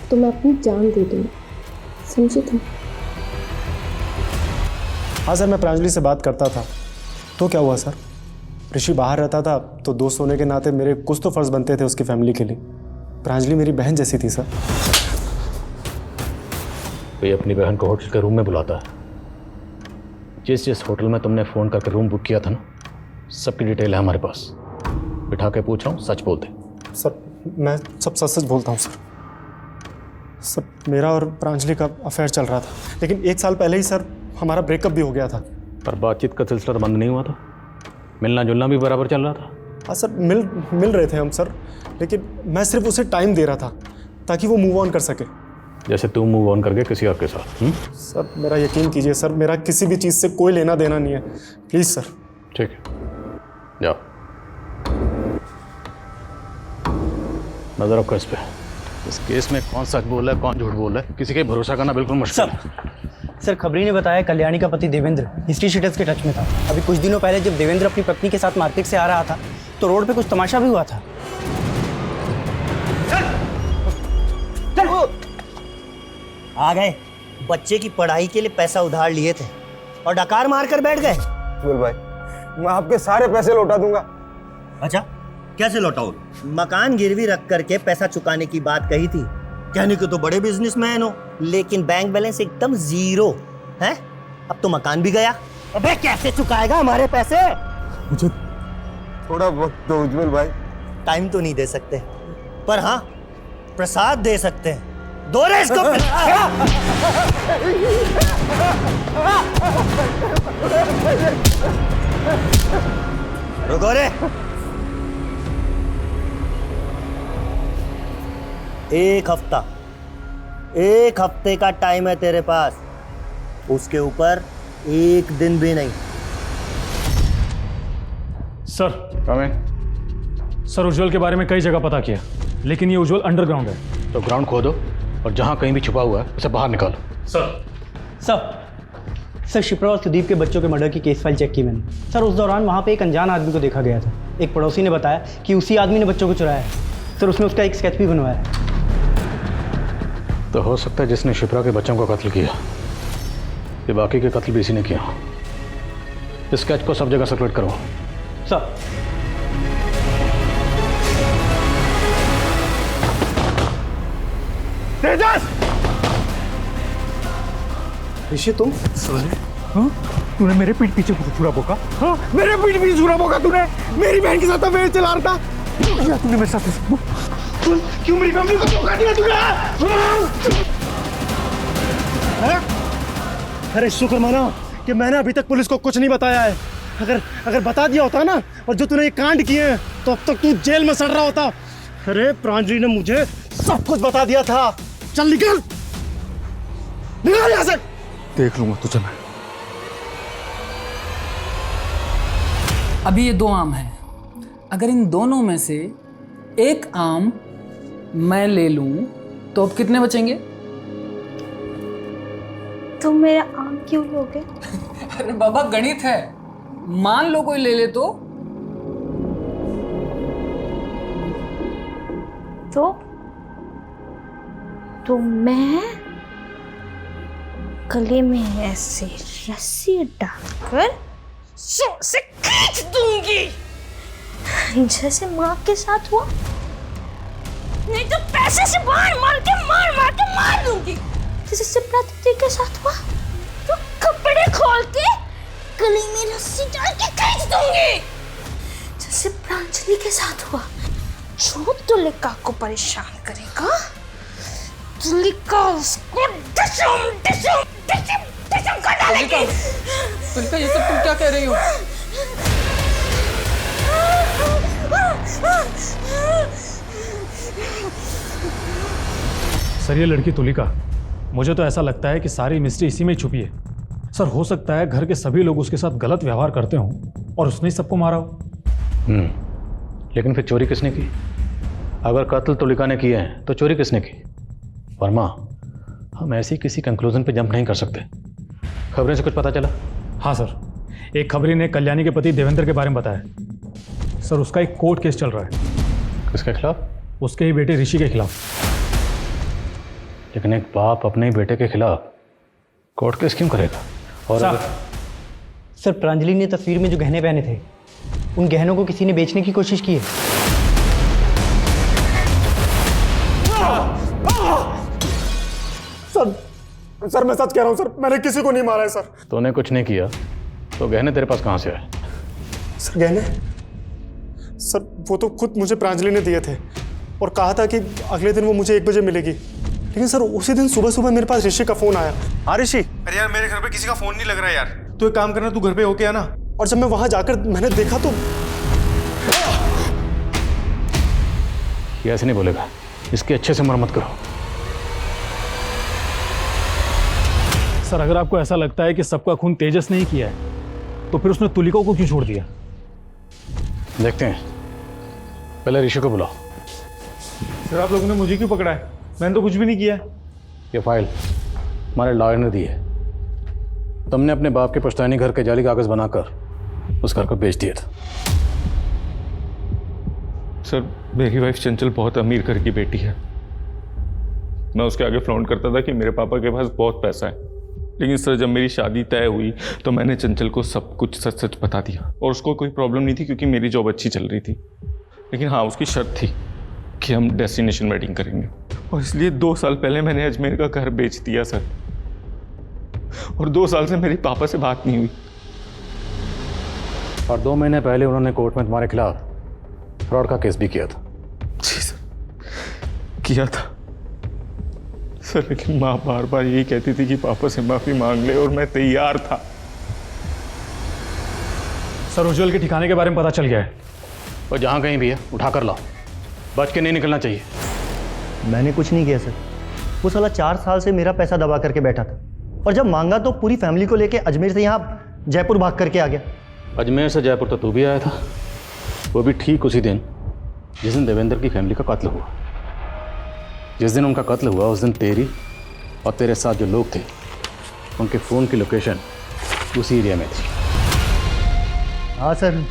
तो मैं अपनी जान दे दूंगी, समझे तुम? हाँ सर, मैं प्रांजलि से बात करता था। तो क्या हुआ सर? ऋषि बाहर रहता था, तो दोस्त होने के नाते मेरे कुछ तो फर्ज बनते थे उसकी फैमिली के लिए। प्रांजलि मेरी बहन जैसी थी सर। कोई अपनी बहन को होटल के रूम में बुलाता है। जिस होटल में तुमने फ़ोन करके रूम बुक किया था ना, सबकी डिटेल है हमारे पास। बिठा के पूछ रहा हूँ, सच बोलते। सर मैं सब सच सच बोलता हूँ सर। सब मेरा और प्रांजलि का अफेयर चल रहा था, लेकिन 1 साल पहले ही सर हमारा ब्रेकअप भी हो गया था। पर बातचीत का सिलसिला तो बंद नहीं हुआ था, मिलना जुलना भी बराबर चल रहा था। हाँ सर, मिल रहे थे हम सर, लेकिन मैं सिर्फ उसे टाइम दे रहा था ताकि वो मूव ऑन कर सके। जैसे तुम मूव ऑन करके किसी और के साथ। सर मेरा यकीन कीजिए सर, मेरा किसी भी चीज़ से कोई लेना देना नहीं है, प्लीज़ सर। ठीक है, जाओ, नजर रखो इस पे। इस केस में कौन सच बोल रहा है कौन झूठ बोल रहा है किसी का भरोसा करना बिल्कुल मुश्किल है। सर खबरी ने बताया कल्याणी का पति देवेंद्र हिस्ट्री शीटर्स के टच में था। अभी कुछ दिनों पहले जब देवेंद्र अपनी पत्नी के साथ मार्केट से आ रहा था तो रोड पे कुछ तमाशा भी हुआ था। आ गए, बच्चे की पढ़ाई के लिए पैसा उधार लिए थे और डकार मार कर बैठ गए। उज्जवल भाई, मैं आपके सारे पैसे लौटा दूंगा। अच्छा, कैसे लौटाओ? मकान गिरवी रख करके पैसा चुकाने की बात कही थी। कहने को तो बड़े बिजनेसमैन हो, लेकिन बैंक बैलेंस एकदम जीरो है। अब तो मकान भी गया। अबे कैसे चुकाएगा हमारे पैसे? मुझे थोड़ा वक्त दो उज्जवल भाई। टाइम तो नहीं दे सकते, पर हाँ प्रसाद दे सकते हैं। दो रे इसको। रुको रे। एक हफ्ते का टाइम है तेरे पास, उसके ऊपर एक दिन भी नहीं। सर सर उज्जवल के बारे में कई जगह पता किया, लेकिन ये उज्जवल अंडरग्राउंड है। तो ग्राउंड खोदो और जहां कहीं भी छुपा हुआ है उसे बाहर निकालो। सर शिप्रा और सुदीप के बच्चों के मर्डर की केस फाइल चेक की मैंने। सर उस दौरान वहाँ पे एक अनजान आदमी को देखा गया था। एक पड़ोसी ने बताया कि उसी आदमी ने बच्चों को चुराया है। सर उसने उसका एक स्केच भी बनवाया है। तो हो सकता है जिसने शिप्रा के बच्चों को कत्ल किया ये बाकी के कत्ल भी इसी ने किया। इस स्केच को सब जगह सर्कुलेट करो। सर तेजस! ऋषि तुम? हाँ? तूने मेरे पीठ पीछे छुरा बोका? हाँ? मेरे पीठ पीछे छुरा बोका तूने? मेरी बहन के साथ अफेयर चला रहा था? क्या तूने मेरे साथ? क्यों मेरी फैमिली को धोखा दिया तूने? अरे शुक्र माना कि मैंने अभी तक पुलिस को कुछ नहीं बताया है। अगर बता दिया होता ना, और जो तूने ये कांड किए हैं, तो अब तक तू जेल में सड़ रहा होता। अरे प्रांजलि ने मुझे सब कुछ बता दिया था। चल निकल यहाँ से। देख लूंगा तुझे मैं। अभी ये 2 आम हैं। अगर इन दोनों में से एक आम मैं ले लूं तो अब कितने बचेंगे? तुम मेरा आम क्यों लोगे? अरे बाबा गणित है, मान लो कोई ले ले तो मैं गले में ऐसे रस्सी डालकर जोर से खींच दूंगी, जैसे माँ के साथ हुआ। नहीं तो पैसे से मार के मार दूंगी, जैसे शिप्रा दीदी के साथ हुआ। तो कपड़े खोल के गले में रस्सी डाल के खींच दूंगी, जैसे प्रांजलि के साथ हुआ। जो तुलिका को परेशान करेगा, तुलिका उसको डिशम कर डालेगी। तुलिका ये सब तुम क्या कह रही हो? सर ये लड़की तुलिका, मुझे तो ऐसा लगता है कि सारी मिस्ट्री इसी में ही छुपी है। सर हो सकता है घर के सभी लोग उसके साथ गलत व्यवहार करते हों और उसने ही सबको मारा हो। लेकिन फिर चोरी किसने की? अगर कत्ल तुलिका ने किए हैं तो चोरी किसने की? वर्मा, हम ऐसी किसी कंक्लूजन पे जंप नहीं कर सकते। खबरें से कुछ पता चला? हाँ सर, एक खबरी ने कल्याणी के पति देवेंद्र के बारे में बताया। सर उसका एक कोर्ट केस चल रहा है। किसके खिलाफ? उसके ही बेटे ऋषि के खिलाफ। लेकिन एक बाप अपने ही बेटे के खिलाफ कोर्ट केस क्यों करेगा? और सर प्रांजलि ने तस्वीर में जो गहने पहने थे, उन गहनों को किसी ने बेचने की कोशिश की है। सर मैं सच कह रहा हूँ सर, मैंने किसी को नहीं मारा है सर। तूने कुछ नहीं किया तो गहने तेरे पास कहाँ से आए? सर गहने? सर वो तो खुद मुझे प्रांजलि ने दिए थे और कहा था कि अगले दिन वो मुझे 1 बजे मिलेगी। लेकिन सर उसी दिन सुबह सुबह मेरे पास ऋषि का फोन आया। हाँ ऋषि? अरे यार मेरे घर पे किसी का फोन नहीं लग रहा है यार। तू एक काम करना, तू घर पे होके आना। और जब मैं वहां जाकर मैंने देखा तो ये ऐसे नहीं बोलेगा, इसकी अच्छे से मरम्मत करो। सर अगर आपको ऐसा लगता है कि सबका खून तेजस ने ही किया है तो फिर उसने तुलिका को क्यों छोड़ दिया? देखते हैं, पहले ऋषि को बुलाओ। सर आप लोगों ने मुझे क्यों पकड़ा है? मैंने तो कुछ भी नहीं किया। ये फाइल हमारे लॉयर ने दी है। तुमने अपने बाप के पुश्तैनी घर के जाली कागज बनाकर उस घर को बेच दिया था। सर मेरी वाइफ चंचल बहुत अमीर घर की बेटी है। मैं उसके आगे फ्लॉन्ट करता था कि मेरे पापा के पास बहुत पैसा है, लेकिन सर जब मेरी शादी तय हुई तो मैंने चंचल को सब कुछ सच सच बता दिया और उसको कोई प्रॉब्लम नहीं थी क्योंकि मेरी जॉब अच्छी चल रही थी। लेकिन हाँ, उसकी शर्त थी कि हम डेस्टिनेशन वेडिंग करेंगे और इसलिए 2 साल पहले मैंने अजमेर का घर बेच दिया सर। और 2 साल से मेरे पापा से बात नहीं हुई। और 2 महीने पहले उन्होंने कोर्ट में तुम्हारे खिलाफ फ्रॉड का केस भी किया था। जी सर, किया था सर, लेकिन माँ बार बार यही कहती थी कि पापा से माफी मांग ले और मैं तैयार था। सर उज्जवल के ठिकाने के बारे में पता चल गया है। और जहाँ कहीं भी है उठा कर लाओ, बच के नहीं निकलना चाहिए। मैंने कुछ नहीं किया सर। वो साला 4 साल से मेरा पैसा दबा करके बैठा था और जब मांगा तो पूरी फैमिली को लेके अजमेर से यहाँ जयपुर भाग करके आ गया। अजमेर से जयपुर तो तू भी आया था, वो भी ठीक उसी दिन जिस दिन देवेंद्र की फैमिली का कत्ल हुआ। जिस दिन उनका कत्ल हुआ उस दिन तेरी और तेरे साथ जो लोग थे उनके फ़ोन की लोकेशन उसी एरिया में थी। हाँ सर,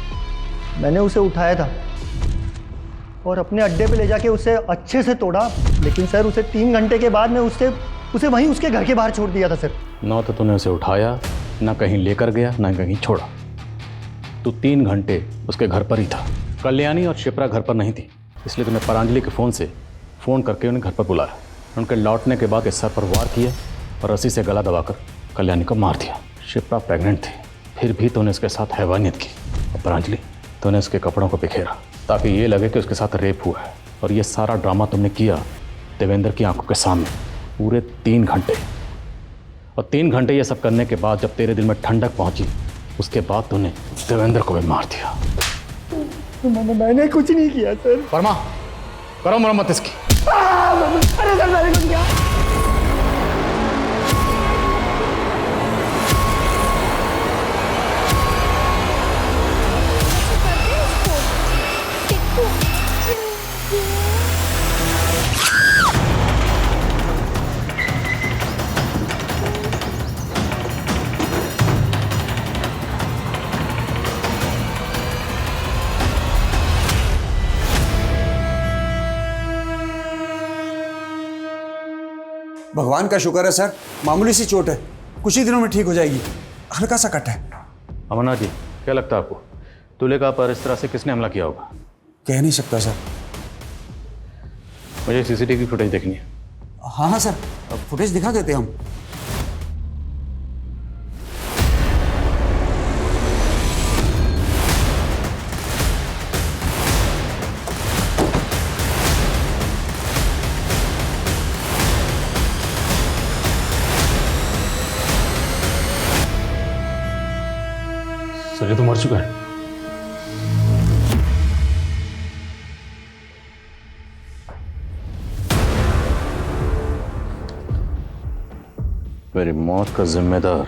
मैंने उसे उठाया था और अपने अड्डे पे ले जाके उसे अच्छे से तोड़ा, लेकिन सर उसे 3 घंटे के बाद मैं उसे वहीं उसके घर के बाहर छोड़ दिया था सर। ना तो तूने उसे उठाया, ना कहीं लेकर गया, ना कहीं छोड़ा। तू 3 घंटे उसके घर पर ही था। कल्याणी और शिप्रा घर पर नहीं थी, इसलिए तूने परांजलि के फ़ोन करके उन्हें घर पर बुलाया। उनके लौटने के बाद इस सर पर वार किया और रस्सी से गला दबाकर कल्याणी को मार दिया। शिप्रा प्रेग्नेंट थी, फिर भी तूने उसके साथ हैवानियत की। और परांजलि, तूने उसके कपड़ों को बिखेरा ताकि ये लगे कि उसके साथ रेप हुआ है। और ये सारा ड्रामा तुमने किया देवेंद्र की आंखों के सामने पूरे 3 घंटे। और 3 घंटे ये सब करने के बाद जब तेरे दिल में ठंडक पहुंची, उसके बाद तूने देवेंद्र को भी मार दिया। मैंने कुछ नहीं किया सर। वर्मा, करो मरम्मत इसकी। अरे सर मैंने कुछ किया। भगवान का शुक्र है सर, मामूली सी चोट है, कुछ ही दिनों में ठीक हो जाएगी। हल्का सा कट है। अमरनाथ जी, क्या लगता है आपको तुलिका पर इस तरह से किसने हमला किया होगा? कह नहीं सकता सर। मुझे सीसीटीवी फुटेज देखनी है। हाँ हाँ सर, फुटेज दिखा देते हम। सर ये तो मर चुका है। मेरी मौत का जिम्मेदार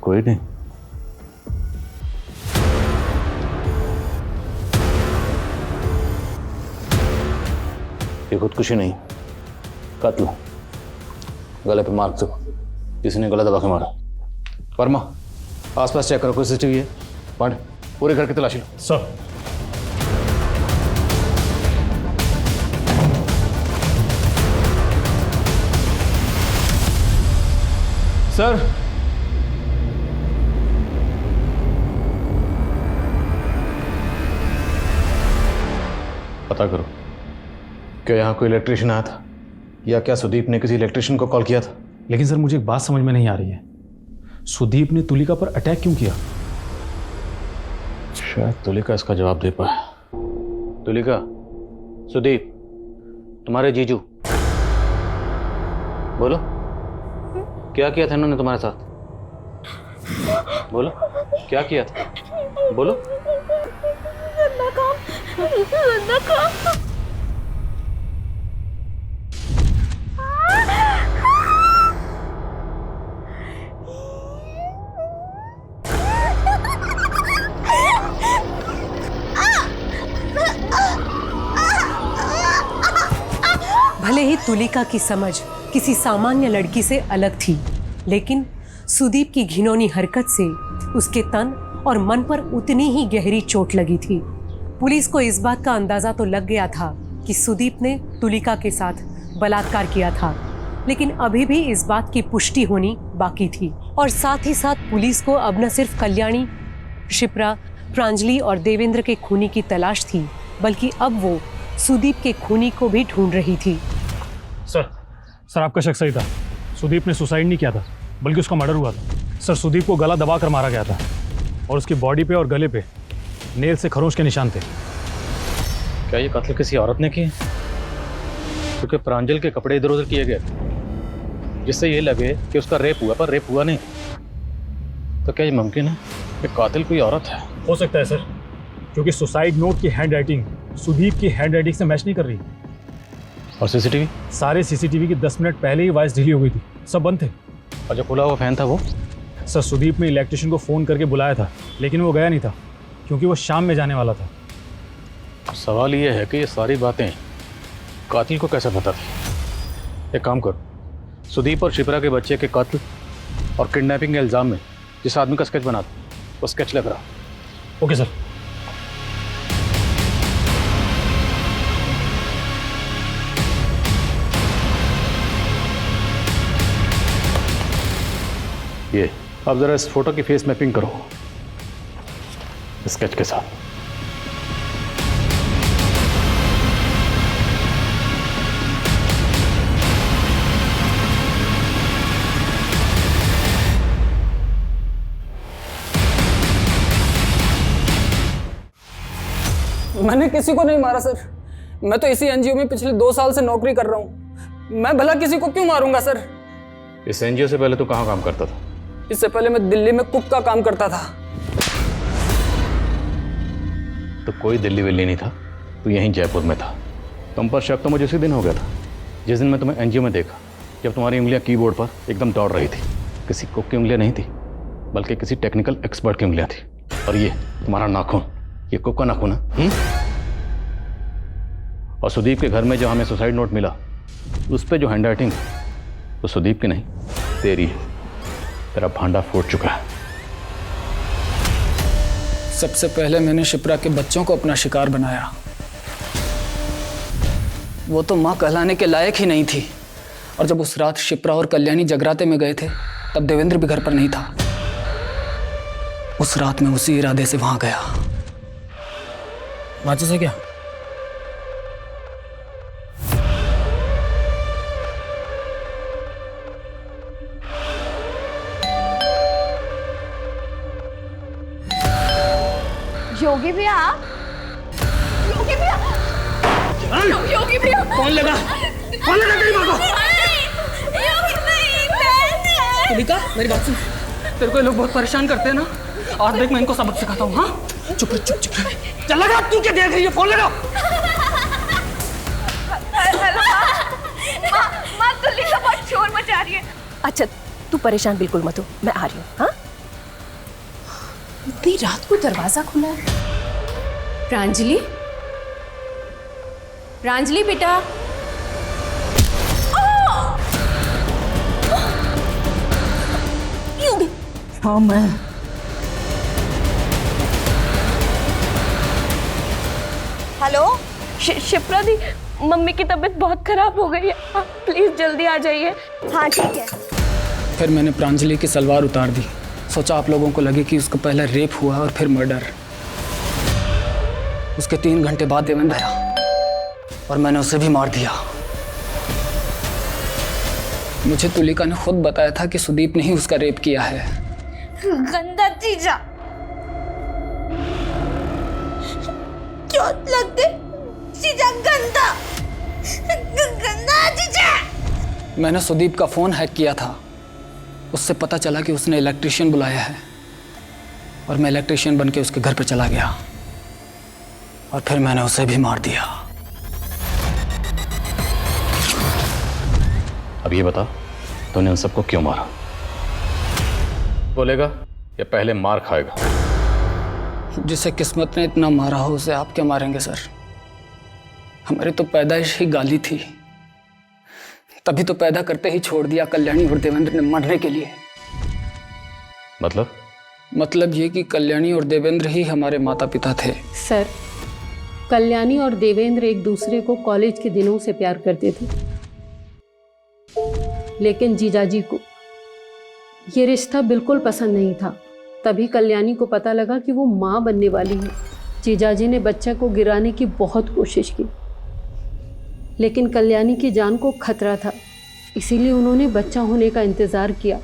कोई नहीं। ये खुदकुशी नहीं, कत्ल। गले पे मार्क तो किसी ने गला दबा के मारा। वर्मा, आसपास चेक करो, कोई सीसीटीवी है? पांडे, पूरे घर की तलाशी लो। सर। सर, पता करो, क्या यहाँ कोई इलेक्ट्रिशियन आया था या क्या सुदीप ने किसी इलेक्ट्रिशियन को कॉल किया था? लेकिन सर मुझे एक बात समझ में नहीं आ रही है, सुदीप ने तुलिका पर अटैक क्यों किया? शायद तुलिका इसका जवाब दे पाए। तुलिका, सुदीप, तुम्हारे जीजू, बोलो क्या किया था इन्होंने तुम्हारे साथ? बोलो क्या किया था? बोलो। भले ही तुलिका की समझ किसी सामान्य लड़की से अलग थी, लेकिन सुदीप की घिनौनी हरकत से उसके तन और मन पर उतनी ही गहरी चोट लगी थी। पुलिस को इस बात का अंदाजा तो लग गया था कि सुदीप ने तुलिका के साथ बलात्कार किया था, लेकिन अभी भी इस बात की पुष्टि होनी बाकी थी। और साथ ही साथ पुलिस को अब न सिर्फ कल्याणी, शिप्रा, प्रांजलि और देवेंद्र के खूनी की तलाश थी, बल्कि अब वो सुदीप के खूनी को भी ढूंढ रही थी। सर आपका शक सही था। सुदीप ने सुसाइड नहीं किया था, बल्कि उसका मर्डर हुआ था। सर सुदीप को गला दबा कर मारा गया था और उसकी बॉडी पे और गले पे नेल से खरोंच के निशान थे। क्या ये कत्ल किसी औरत ने किए? क्योंकि प्रांजल के कपड़े इधर उधर किए गए, जिससे ये लगे कि उसका रेप हुआ, पर रेप हुआ नहीं। तो क्या ये मुमकिन है कि कातिल कोई औरत है? हो सकता है सर, क्योंकि सुसाइड नोट की हैंड राइटिंग सुदीप की हैंड राइटिंग से मैच नहीं कर रही। और सीसीटीवी? सारे सीसीटीवी की 10 मिनट पहले ही वॉइस ढीली हो गई थी, सब बंद थे। और जो खुला हुआ फैन था वो? सर सुदीप ने इलेक्ट्रिशियन को फ़ोन करके बुलाया था, लेकिन वो गया नहीं था क्योंकि वो शाम में जाने वाला था। सवाल ये है कि ये सारी बातें कातिल को कैसे पता थी? एक काम करो, सुदीप और शिप्रा के बच्चे के कत्ल और किडनैपिंग के इल्ज़ाम में जिस आदमी का स्केच बना था, वो स्केच लग रहा। Okay sir. ये अब ज़रा इस फोटो की फेस मैपिंग करो स्केच के साथ। मैंने किसी को नहीं मारा सर। मैं तो इसी एनजीओ में पिछले 2 साल से नौकरी कर रहा हूँ। मैं भला किसी को क्यों मारूंगा सर? इस एनजीओ से पहले तू कहाँ काम करता था? इससे पहले मैं दिल्ली में कुक का काम करता था। तो कोई दिल्ली विल्ली नहीं था, तू यहीं जयपुर में था। तुम पर शक तो मुझे उसी दिन हो गया था जिस दिन मैं तुम्हें एनजीओ में देखा, जब तुम्हारी उंगलियां कीबोर्ड पर एकदम दौड़ रही थी। किसी कुक की उंगलियां नहीं थी, बल्कि किसी टेक्निकल एक्सपर्ट की उंगलियां थी। और ये तुम्हारा नाखून, ये कुक का नाखून है। और सुदीप के घर में जो हमें सुसाइड नोट मिला, उस पर जो हैंड राइटिंग है तो सुदीप की नहीं, तेरी है। तेरा भांडा फूट चुका है। सबसे पहले मैंने शिप्रा के बच्चों को अपना शिकार बनाया। वो तो माँ कहलाने के लायक ही नहीं थी। और जब उस रात शिप्रा और कल्याणी जगराते में गए थे, तब देवेंद्र भी घर पर नहीं था। उस रात मैं उसी इरादे से वहां गया। माचिस है क्या? योगी भैया, योगी भैया, योगी भैया, कौन लगा? कौन लगा तेरी माँ को? तुलिका, मेरी बात सुन। तेरे को ये लोग बहुत परेशान करते हैं ना। आज देख मैं इनको सबक सिखाता हूँ। हाँ, चुप रह, चुप चुप रह। चल लगा, तू क्या देख रही है? फोन लगा। माँ तुलिका बहुत शोर मचा रही है। अच्छा तू परेशान बिल्कुल मत हो, मैं आ रही हूँ। हाँ, इतनी रात को दरवाजा खुला है। प्रांजलि, प्रांजलि बेटा। हाँ मैं। हेलो शिप्रा दी, मम्मी की तबीयत बहुत खराब हो गई है, आप प्लीज जल्दी आ जाइए। हाँ ठीक है। फिर मैंने प्रांजलि की सलवार उतार दी। सोचा आप लोगों को लगे कि उसको पहले रेप हुआ और फिर मर्डर। उसके 3 घंटे बाद देवेंद्र आया और मैंने उसे भी मार दिया। मुझे तुलिका ने खुद बताया था कि सुदीप ने ही उसका रेप किया है। गंदा चीजा, क्यों लगते चीजा गंदा, गंदा चीजा। मैंने सुदीप का फोन हैक किया था। उससे पता चला कि उसने इलेक्ट्रिशियन बुलाया है और मैं इलेक्ट्रिशियन बनके उसके घर पर चला गया और फिर मैंने उसे भी मार दिया। अब ये बता, तूने उन सबको क्यों मारा? बोलेगा या पहले मार खाएगा? जिसे किस्मत ने इतना मारा हो उसे आप क्या मारेंगे सर? हमारी तो पैदाइश ही गाली थी। तभी तो पैदा करते ही छोड़ दिया कल्याणी और देवेंद्र ने मरने के लिए। मतलब ये कि कल्याणी और देवेंद्र ही हमारे माता पिता थे। सर, कल्याणी और देवेंद्र एक दूसरे को कॉलेज के दिनों से प्यार करते थे, लेकिन जीजाजी को ये रिश्ता बिल्कुल पसंद नहीं था। तभी कल्याणी को पता लगा कि वो माँ बनने वाली है। जीजाजी ने बच्चा को गिराने की बहुत कोशिश की, लेकिन कल्याणी की जान को खतरा था, इसीलिए उन्होंने बच्चा होने का इंतज़ार किया।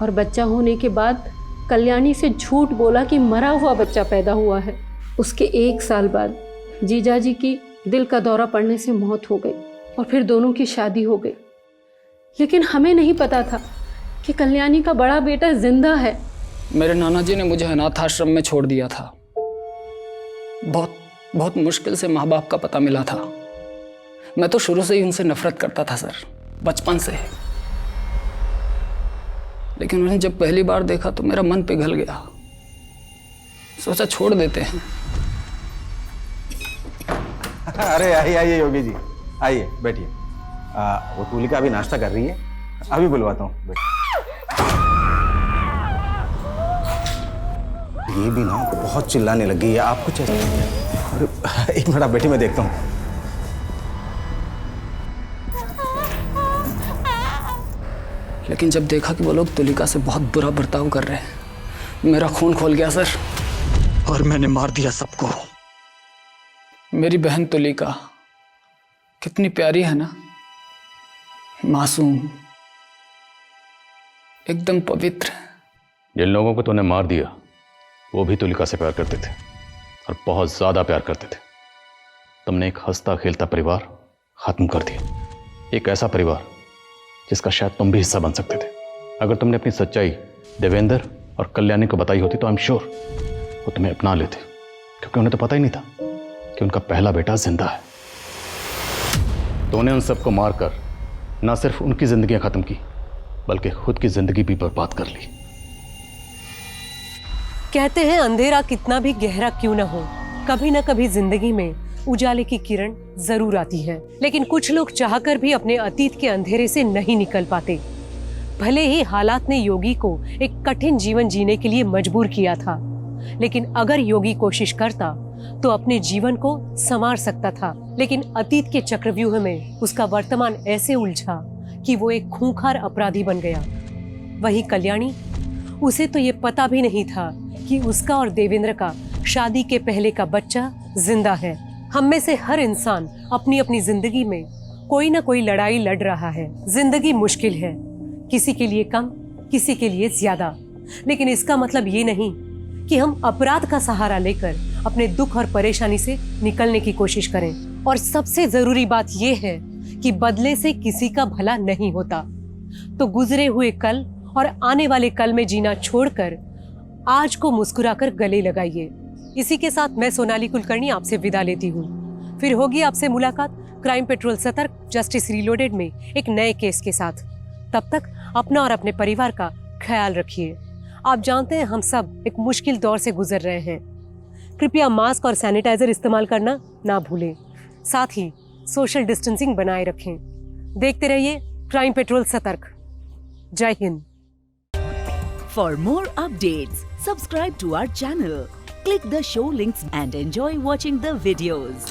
और बच्चा होने के बाद कल्याणी से झूठ बोला कि मरा हुआ बच्चा पैदा हुआ है। उसके 1 साल बाद जीजाजी की दिल का दौरा पड़ने से मौत हो गई और फिर दोनों की शादी हो गई। लेकिन हमें नहीं पता था कि कल्याणी का बड़ा बेटा जिंदा है। मेरे नाना जी ने मुझे अनाथ आश्रम में छोड़ दिया था। बहुत मुश्किल से माँ बाप का पता मिला था। मैं तो शुरू से ही उनसे नफरत करता था सर, बचपन से। लेकिन उन्हें जब पहली बार देखा तो मेरा मन पिघल गया। सोचा छोड़ देते हैं। अरे आइए योगी जी, आइए बैठिए। वो तुलिका अभी नाश्ता कर रही है, अभी बुलवाता हूँ। ये भी ना बहुत चिल्लाने लगी है, आपको चाहिए? अरे एक मिनट आप बैठी, मैं देखता हूँ। लेकिन जब देखा कि वो लोग तुलिका से बहुत बुरा बर्ताव कर रहे हैं, मेरा खून खोल गया सर, और मैंने मार दिया सबको। मेरी बहन तुलिका कितनी प्यारी है ना, मासूम, एकदम पवित्र। जिन लोगों को तूने मार दिया वो भी तुलिका से प्यार करते थे और बहुत ज्यादा प्यार करते थे। तुमने एक हंसता खेलता परिवार खत्म कर दिया, एक ऐसा परिवार जिसका शायद तुम भी हिस्सा बन सकते थे। अगर तुमने अपनी सच्चाई देवेंद्र और कल्याणी को बताई होती तो आई एम श्योर वो तुम्हें अपना लेते, क्योंकि उन्हें तो पता ही नहीं था कि उनका पहला बेटा जिंदा है। तूने उन सबको मारकर ना सिर्फ उनकी जिंदगियां खत्म की, बल्कि खुद की जिंदगी भी बर्बाद कर ली। कहते हैं अंधेरा कितना भी गहरा क्यों ना हो, कभी ना कभी जिंदगी में उजाले की किरण जरूर आती है। लेकिन कुछ लोग चाहकर भी अपने अतीत के अंधेरे से नहीं निकल पाते। भले ही हालात ने योगी को एक कठिन जीवन जीने के लिए मजबूर किया था, लेकिन अगर योगी कोशिश करता तो अपने जीवन को संवार सकता था। लेकिन अतीत के चक्रव्यूह में उसका वर्तमान ऐसे उलझा कि वो एक खूंखार अपराधी बन गया। वही कल्याणी, उसे तो ये पता भी नहीं था कि उसका और देवेंद्र का शादी के पहले का बच्चा जिंदा है। हम में से हर इंसान अपनी अपनी जिंदगी में कोई ना कोई लड़ाई लड़ रहा है। जिंदगी मुश्किल है, किसी के लिए कम, किसी के लिए ज्यादा, लेकिन इसका मतलब ये नहीं कि हम अपराध का सहारा लेकर अपने दुख और परेशानी से निकलने की कोशिश करें। और सबसे जरूरी बात यह है कि बदले से किसी का भला नहीं होता। तो गुजरे हुए कल और आने वाले कल में जीना छोड़कर आज को मुस्कुराकर गले लगाइए। इसी के साथ मैं सोनाली कुलकर्णी आपसे विदा लेती हूँ। फिर होगी आपसे मुलाकात क्राइम पेट्रोल सतर्क जस्टिस रीलोडेड में एक नए केस के साथ। तब तक अपना और अपने परिवार का ख्याल रखिए। आप जानते हैं हम सब एक मुश्किल दौर से गुजर रहे हैं। कृपया मास्क और सैनिटाइजर इस्तेमाल करना ना भूलें। साथ ही सोशल डिस्टेंसिंग बनाए रखें। देखते रहिए क्राइम पेट्रोल सतर्क। जय Hind. For more updates, subscribe to our channel, click the show links and enjoy watching the videos.